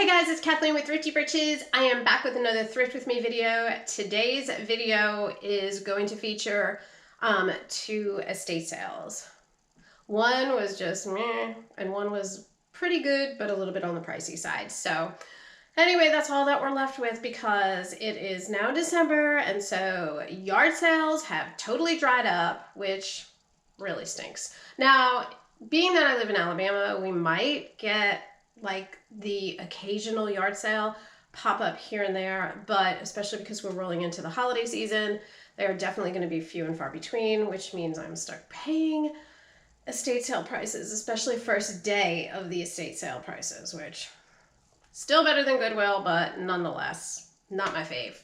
Hey guys, it's Kathleen with Thrifty Britches. I am back with another Thrift With Me video. Today's video is going to feature two estate sales. One was just meh, and one was pretty good, but a little bit on the pricey side. So anyway, that's all that we're left with because it is now December, and so yard sales have totally dried up, which really stinks. Now, being that I live in Alabama, we might get like the occasional yard sale pop up here and there, but especially because we're rolling into the holiday season, they are definitely going to be few and far between, which means I'm stuck paying estate sale prices, especially first day of the estate sale prices, which still better than Goodwill, but nonetheless, not my fave.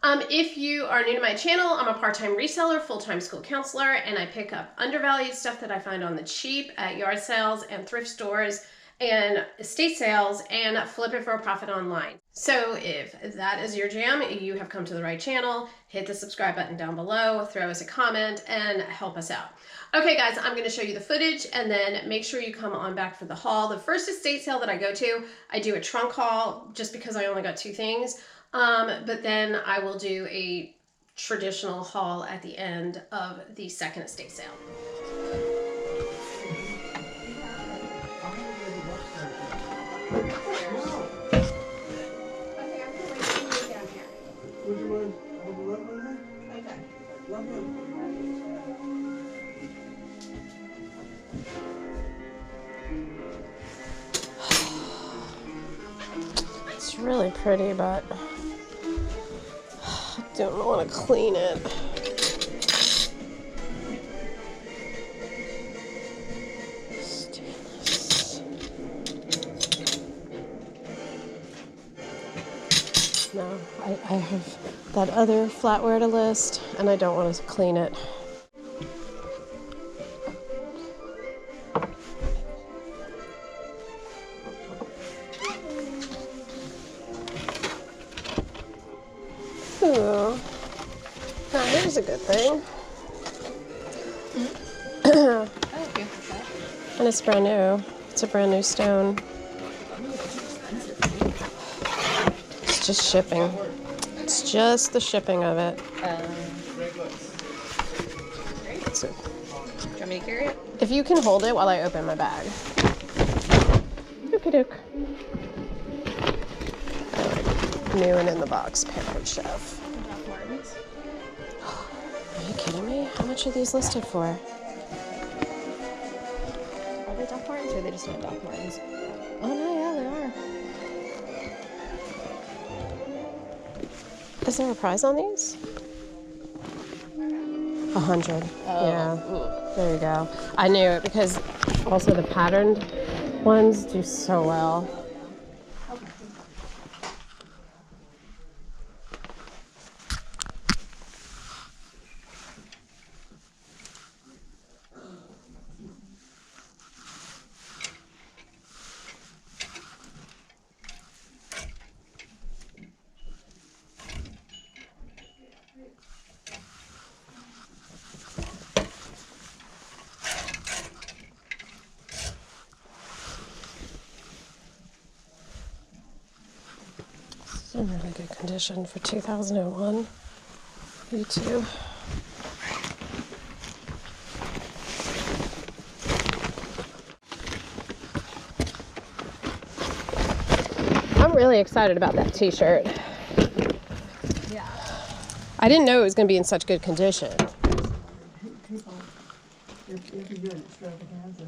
If you are new to my channel, I'm a part-time reseller, full-time school counselor, and I pick up undervalued stuff that I find on the cheap at yard sales and thrift stores and estate sales and flip it for a profit online. So if that is your jam, you have come to the right channel. Hit the subscribe button down below, throw us a comment, and help us out. Okay guys, I'm gonna show you the footage and then make sure you come on back for the haul. The first estate sale that I go to, I do a trunk haul just because I only got two things. But then I will do a traditional haul at the end of the second estate sale. It's really pretty, but I don't want to clean it. Stainless. No, I have that other flatware to list, and I don't want to clean it. Ooh. Now here's a good thing. And it's brand new. It's a brand new stone. It's just shipping. It's just the shipping of it. So, do you want me to carry it? if you can hold it while I open my bag. Okie doke. New and in the box Pampered Chef. Doc Martens. Are you kidding me? How much are these listed for? Are they Doc Martens or are they just not Doc Martens? Oh no, yeah, they are. Is there a price on these? 100. Oh. Yeah. Ooh. There you go. I knew it because also the patterned ones do so well. It's in really good condition for 2001. You too. I'm really excited about that t-shirt. Yeah. I didn't know it was going to be in such good condition. If you go to extravaganza,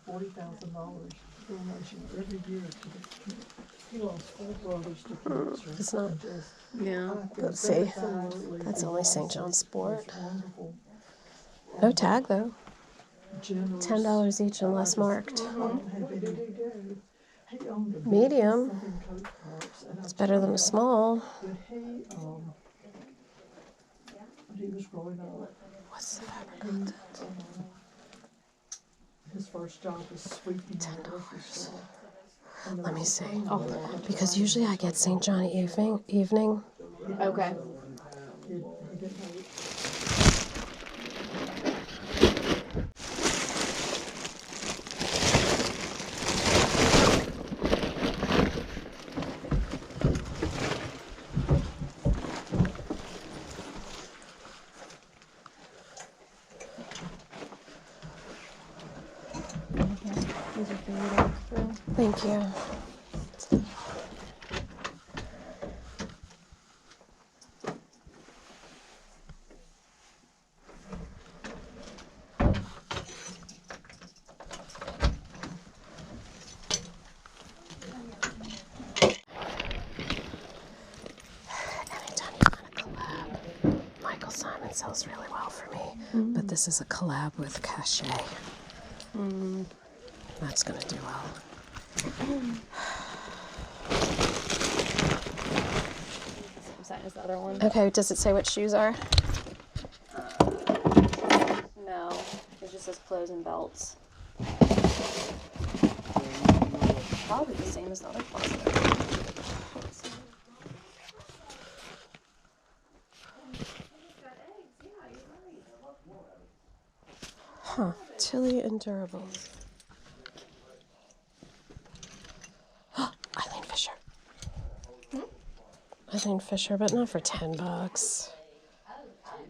$40,000 donation every year to the he lost 4 brothers to cancer. It's not. Yeah. Let's see. That's only St. John's Sport. No tag though. $10 each unless marked. Medium. It's better than a small. He was growing up. What's the fabric content? His first job was sweeping. $10. Let me see. Oh, because usually I get St. John evening. Okay. He didn't know. Thank you. Anytime you find a collab, Michael Simon sells really well for me, but this is a collab with Cachet. That's gonna do well. Same as the other one. Okay, does it say what shoes are? No, it just says clothes and belts. Probably the same as the other closet. Huh, Tilly and Durables. Eileen Fisher. Eileen Fisher, but not for $10.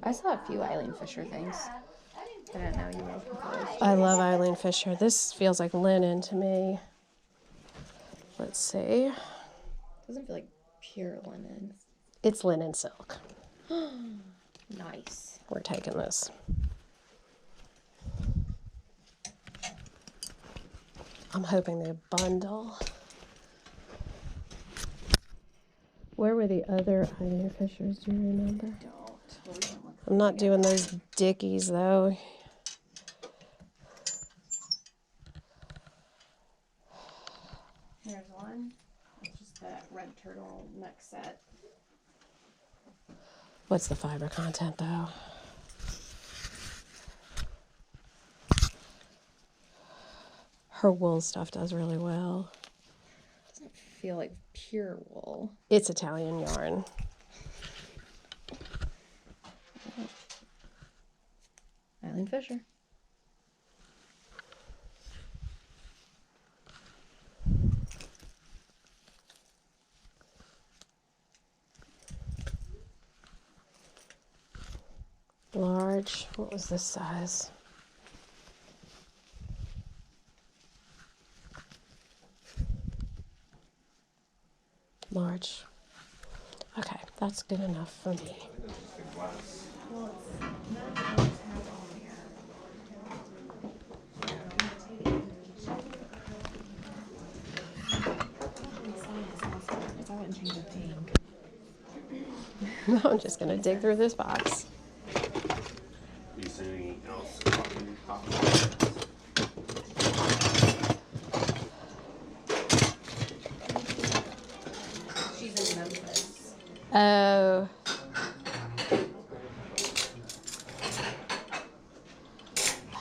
I saw a few Eileen Fisher things. I didn't know you were looking for those. I love Eileen Fisher. This feels like linen to me. Let's see. Doesn't feel like pure linen. It's linen silk. Nice. We're taking this. I'm hoping they bundle. Where were the other Eileen Fishers? Do you remember? I'm not doing those Dickies though. There's one. It's just that red turtle neck set. What's the fiber content though? Her wool stuff does really well. Doesn't feel like pure wool. It's Italian yarn. Eileen Fisher. Large. What was this size? Large. Okay, that's good enough for me. No, I'm just gonna dig through this box. You see anything else? She's in Memphis. Oh. I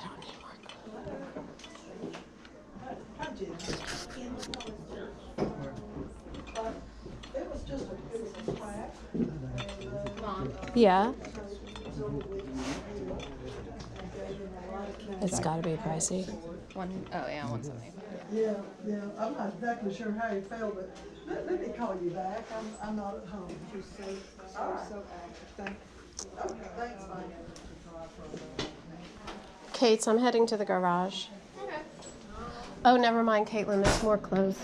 don't need more. It was just a flat. Mom. Yeah. It's gotta be pricey. Oh yeah, 175. Yeah, yeah, I'm not exactly sure how you felt, but let me call you back. I'm not at home. All right. Okay, thanks, Mike. Kate's, I'm heading to the garage. Okay. Oh, never mind, Caitlin. There's more clothes.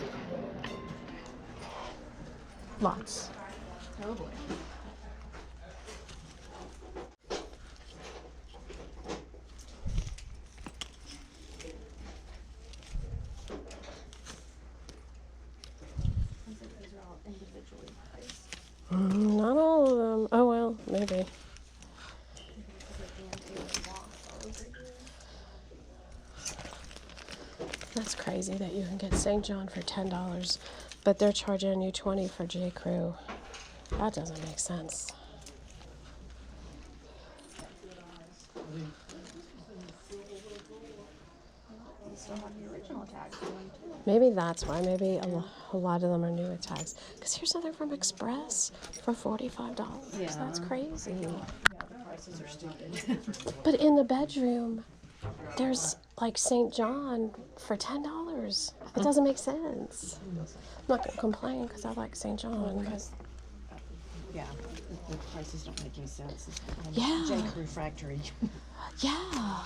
Lots. Oh boy. Those are all individually priced. Not all of them. Oh, well, maybe. That's crazy that you can get St. John for $10, but they're charging you $20 for J. Crew. That doesn't make sense. You still have the original tags on them too. Maybe that's why. Maybe a lot of them are new with tags. Because here's something from Express for $45. Yeah. That's crazy. Yeah, the prices are stupid. But in the bedroom, there's like St. John for $10. It doesn't make sense. I'm not going to complain because I like St. John. Because, yeah, the prices don't make any sense. It's Yeah. J. Crew factory Yeah.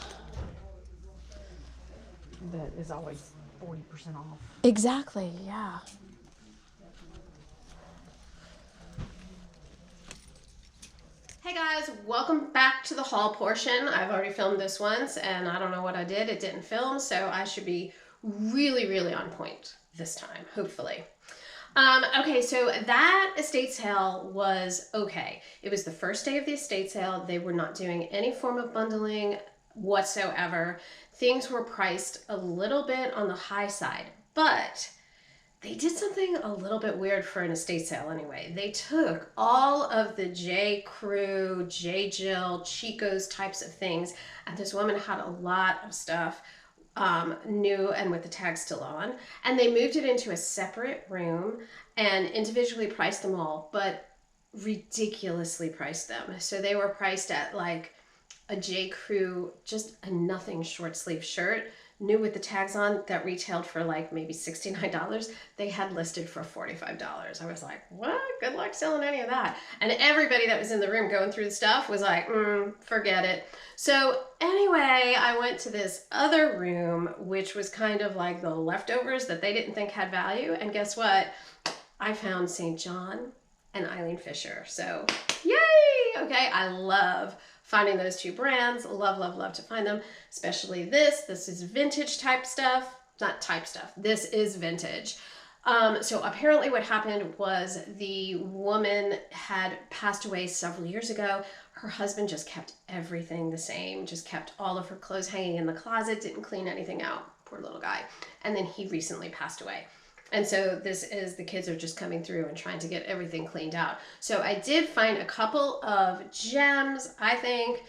that is always 40% off. Exactly, yeah. Hey guys, welcome back to the haul portion. I've already filmed this once and I don't know what I did. It didn't film, so I should be really on point this time, hopefully. Okay, so that estate sale was okay. It was the first day of the estate sale. They were not doing any form of bundling whatsoever. Things were priced a little bit on the high side, but they did something a little bit weird for an estate sale anyway. They took all of the J. Crew, J. Jill, Chico's types of things, and this woman had a lot of stuff new and with the tag still on, and they moved it into a separate room and individually priced them all, but ridiculously priced them. So they were priced at like a J. Crew, just a nothing short sleeve shirt, new with the tags on, that retailed for like maybe $69. They had listed for $45. I was like, what? Good luck selling any of that. And everybody that was in the room going through the stuff was like, forget it. So anyway, I went to this other room, which was kind of like the leftovers that they didn't think had value. And guess what? I found St. John and Eileen Fisher. So yay! Okay, I love finding those two brands. Love to find them, especially this. This is vintage type stuff. Not type stuff. This is vintage. So apparently what happened was the woman had passed away several years ago. Her husband just kept everything the same, just kept all of her clothes hanging in the closet, didn't clean anything out. Poor little guy. And then he recently passed away. And so the kids are just coming through and trying to get everything cleaned out. So I did find a couple of gems, I think,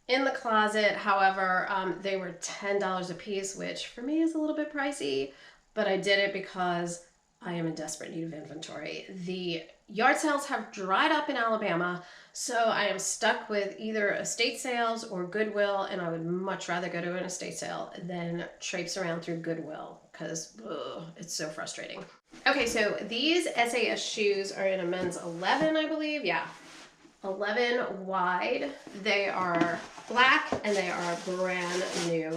in the closet. However, they were $10 a piece, which for me is a little bit pricey, but I did it because I am in desperate need of inventory. The yard sales have dried up in Alabama, so I am stuck with either estate sales or Goodwill, and I would much rather go to an estate sale than traipse around through Goodwill because it's so frustrating. Okay, so these SAS shoes are in a men's 11, I believe. Yeah, 11 wide. They are black and they are brand new.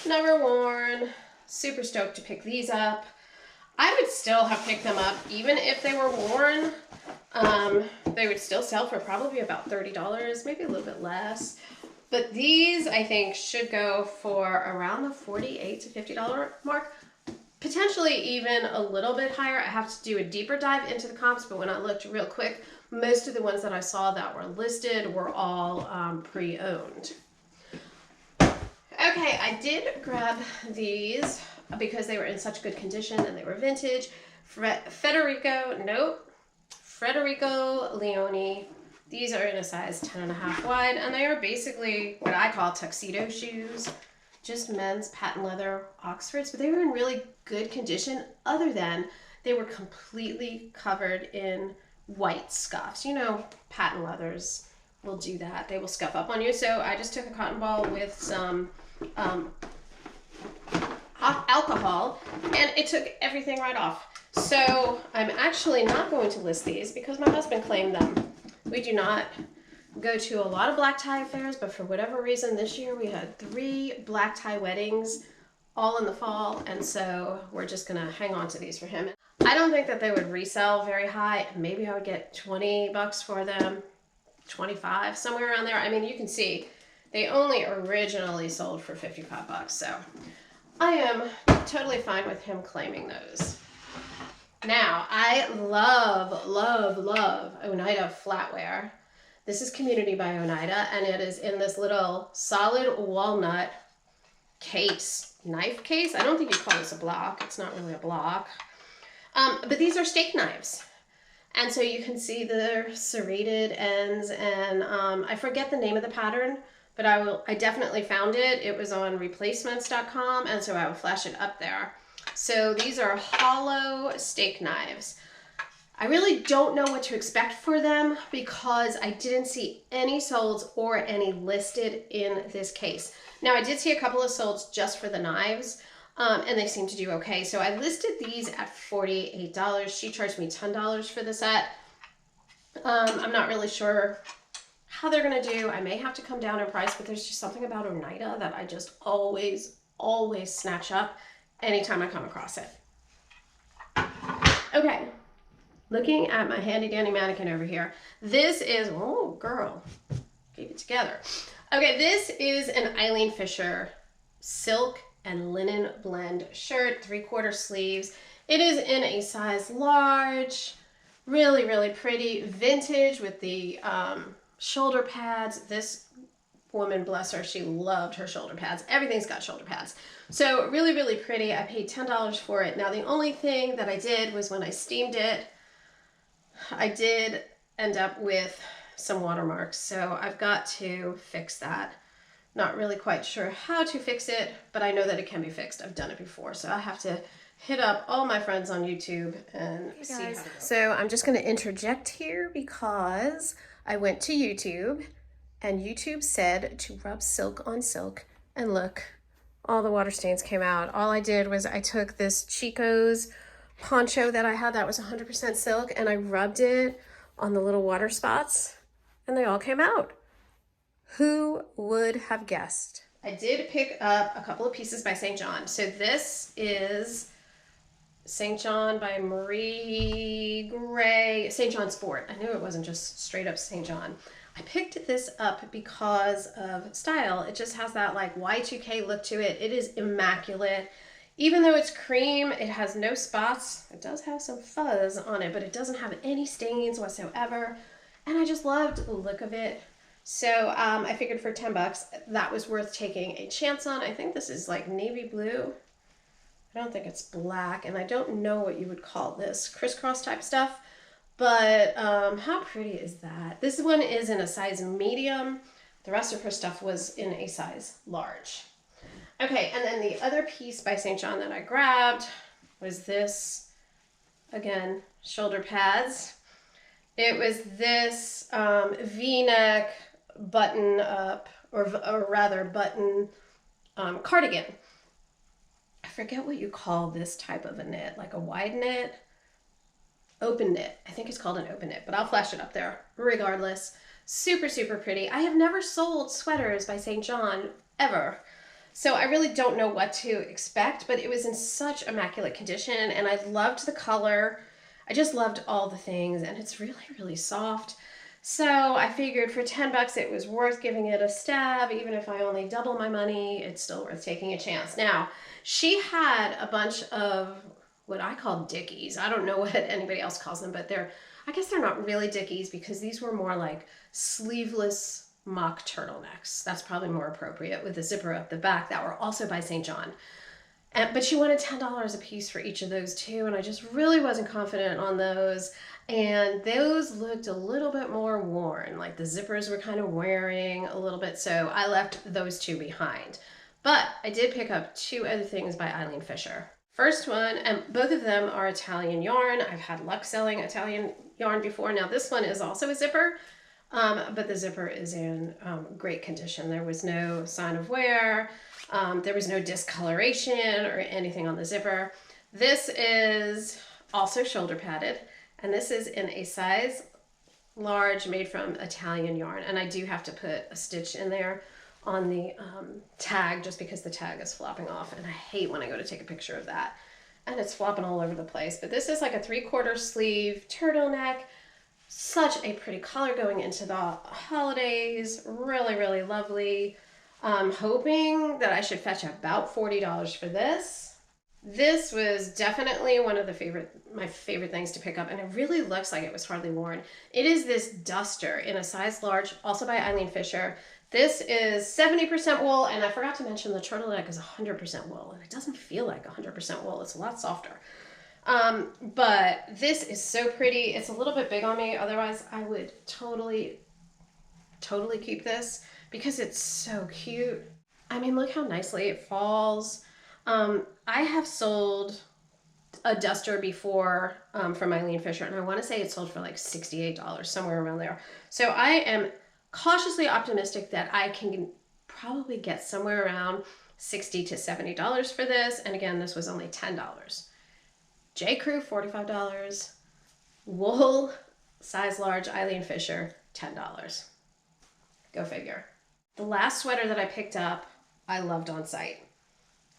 Never worn. Super stoked to pick these up. I would still have picked them up even if they were worn. They would still sell for probably about $30, maybe a little bit less. But these, I think, should go for around the $48 to $50 mark. Potentially even a little bit higher. I have to do a deeper dive into the comps, but when I looked real quick, most of the ones that I saw that were listed were all pre-owned. Okay, I did grab these because they were in such good condition and they were vintage. Federico Leone. These are in a size 10.5 wide, and they are basically what I call tuxedo shoes. Just men's patent leather Oxfords, but they were in really good condition other than they were completely covered in white scuffs. You know, patent leathers will do that. They will scuff up on you. So I just took a cotton ball with some alcohol and it took everything right off. So I'm actually not going to list these because my husband claimed them. We do not go to a lot of black tie affairs, but for whatever reason this year we had 3 black tie weddings all in the fall, and so we're just gonna hang on to these for him. I don't think that they would resell very high. Maybe I would get 20 bucks for them, 25, somewhere around there. I mean, you can see they only originally sold for 55 bucks, so I am totally fine with him claiming those. Now, I love Oneida flatware. This is Community by Oneida, and it is in this little solid walnut case, knife case. I don't think you'd call this a block. It's not really a block. But these are steak knives. And so you can see the serrated ends, and I forget the name of the pattern, but I definitely found it. It was on replacements.com, and so I will flash it up there. So these are hollow steak knives. I really don't know what to expect for them because I didn't see any solds or any listed in this case. Now I did see a couple of solds just for the knives, and they seem to do okay. So I listed these at $48. She charged me $10 for the set. I'm not really sure how they're gonna do. I may have to come down in price, but there's just something about Oneida that I just always snatch up anytime I come across it. Okay, looking at my handy dandy mannequin over here. This is, oh girl, keep it together. Okay, this is an Eileen Fisher silk and linen blend shirt, 3/4 sleeves. It is in a size large, really, really pretty, vintage with the shoulder pads. This woman, bless her, she loved her shoulder pads. Everything's got shoulder pads. So really, really pretty. I paid $10 for it. Now the only thing that I did was when I steamed it, I did end up with some watermarks. So I've got to fix that. Not really quite sure how to fix it, but I know that it can be fixed. I've done it before. So I have to hit up all my friends on YouTube and see how to go. So I'm just going to interject here because I went to YouTube and YouTube said to rub silk on silk, and look, all the water stains came out. All I did was I took this Chico's poncho that I had that was 100% silk and I rubbed it on the little water spots and they all came out. Who would have guessed? I did pick up a couple of pieces by St. John. So this is St. John by Marie Gray, St. John Sport. I knew it wasn't just straight up St. John. I picked this up because of style. It just has that like Y2K look to it. It is immaculate. Even though it's cream, it has no spots. It does have some fuzz on it, but it doesn't have any stains whatsoever. And I just loved the look of it. So I figured for 10 bucks, that was worth taking a chance on. I think this is like navy blue. I don't think it's black, and I don't know what you would call this, crisscross type stuff. But how pretty is that? This one is in a size medium. The rest of her stuff was in a size large. Okay, and then the other piece by St. John that I grabbed was this, again, shoulder pads. It was this V-neck button up, or rather button cardigan. I forget what you call this type of a knit, like a wide knit, open knit. I think it's called an open knit, but I'll flash it up there regardless. Super, super pretty. I have never sold sweaters by St. John ever. So I really don't know what to expect, but it was in such immaculate condition and I loved the color. I just loved all the things and it's really, really soft. So I figured for 10 bucks it was worth giving it a stab. Even if I only double my money, it's still worth taking a chance. Now, she had a bunch of what I call dickies. I don't know what anybody else calls them, but I guess they're not really dickies because these were more like sleeveless mock turtlenecks. That's probably more appropriate with the zipper up the back that were also by St. John. But she wanted $10 a piece for each of those too, and I just really wasn't confident on those. And those looked a little bit more worn, like the zippers were kind of wearing a little bit, so I left those two behind. But I did pick up two other things by Eileen Fisher. First one, and both of them are Italian yarn. I've had luck selling Italian yarn before. Now this one is also a zipper, but the zipper is in great condition. There was no sign of wear. There was no discoloration or anything on the zipper. This is also shoulder padded, and this is in a size large made from Italian yarn. And I do have to put a stitch in there on the tag just because the tag is flopping off, and I hate when I go to take a picture of that. And it's flopping all over the place. But this is like a 3/4 sleeve turtleneck. Such a pretty color going into the holidays. Really, really lovely. I'm hoping that I should fetch about $40 for this. This was definitely one of my favorite things to pick up, and it really looks like it was hardly worn. It is this duster in a size large, also by Eileen Fisher. This is 70% wool, and I forgot to mention the turtleneck is 100% wool, and it doesn't feel like 100% wool. It's a lot softer. But this is so pretty. It's a little bit big on me. Otherwise, I would totally keep this because it's so cute. I mean, look how nicely it falls. I have sold a duster before from Eileen Fisher, and I want to say it sold for like $68, somewhere around there. So I am cautiously optimistic that I can probably get somewhere around $60 to $70 for this. And again, this was only $10. J. Crew, $45. Wool, size large, Eileen Fisher, $10. Go figure. The last sweater that I picked up, I loved on site.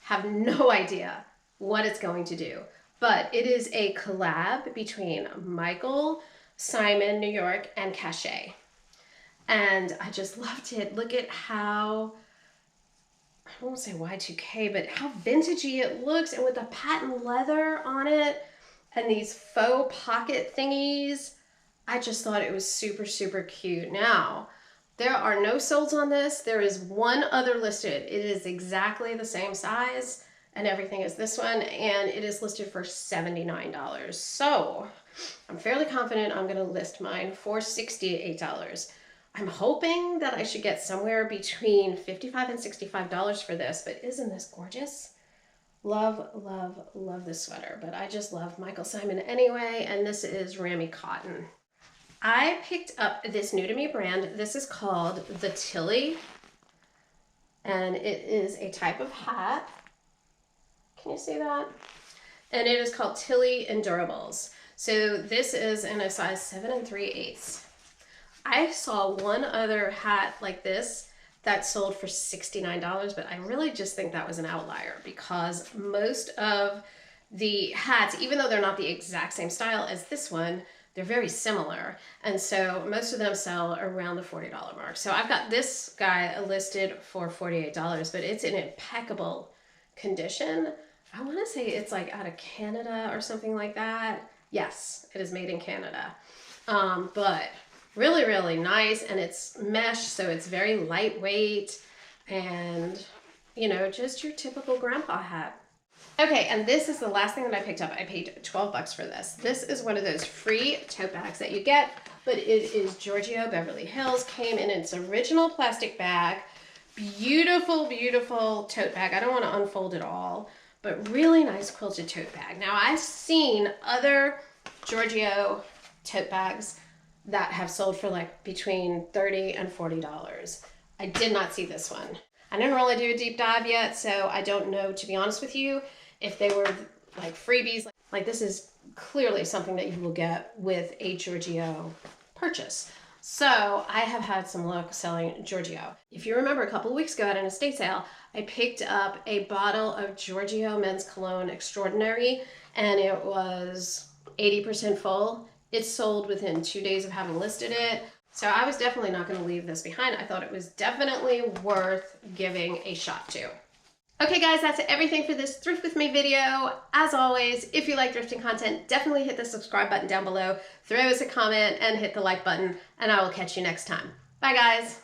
Have no idea what it's going to do. But it is a collab between Michael, Simon, New York, and Cachet. And I just loved it. Look at how, I won't say Y2K, but how vintagey it looks, and with the patent leather on it and these faux pocket thingies. I just thought it was super, super cute. Now, there are no solds on this. There is one other listed. It is exactly the same size and everything as this one, and it is listed for $79. So I'm fairly confident I'm gonna list mine for $68. I'm hoping that I should get somewhere between $55 and $65 for this, but isn't this gorgeous? Love, love, love this sweater, but I just love Michael Simon anyway, and this is Rami Cotton. I picked up this new to me brand. This is called the Tilly, and it is a type of hat. Can you see that? And it is called Tilly Endurables. So this is in a size 7 3/8. I saw one other hat like this that sold for $69, but I really just think that was an outlier, because most of the hats, even though they're not the exact same style as this one, they're very similar. And so most of them sell around the $40 mark. So I've got this guy listed for $48, but it's in impeccable condition. I want to say it's like out of Canada or something like that. Yes, it is made in Canada. But really, really nice, and it's mesh, so it's very lightweight, and you know, just your typical grandpa hat. Okay, and this is the last thing that I picked up. I paid $12 for this. This is one of those free tote bags that you get, but it is Giorgio Beverly Hills. Came in its original plastic bag. Beautiful, beautiful tote bag. I don't want to unfold it all, but really nice quilted tote bag. Now, I've seen other Giorgio tote bags that have sold for like between $30 and $40. I did not see this one. I didn't really do a deep dive yet, so I don't know, to be honest with you, if they were like freebies. Like this is clearly something that you will get with a Giorgio purchase. So I have had some luck selling Giorgio. If you remember, a couple of weeks ago at an estate sale, I picked up a bottle of Giorgio Men's Cologne Extraordinary, and it was 80% full. It sold within 2 days of having listed it. So I was definitely not going to leave this behind. I thought it was definitely worth giving a shot to. Okay guys, that's everything for this Thrift With Me video. As always, if you like thrifting content, definitely hit the subscribe button down below, throw us a comment, and hit the like button, and I will catch you next time. Bye guys.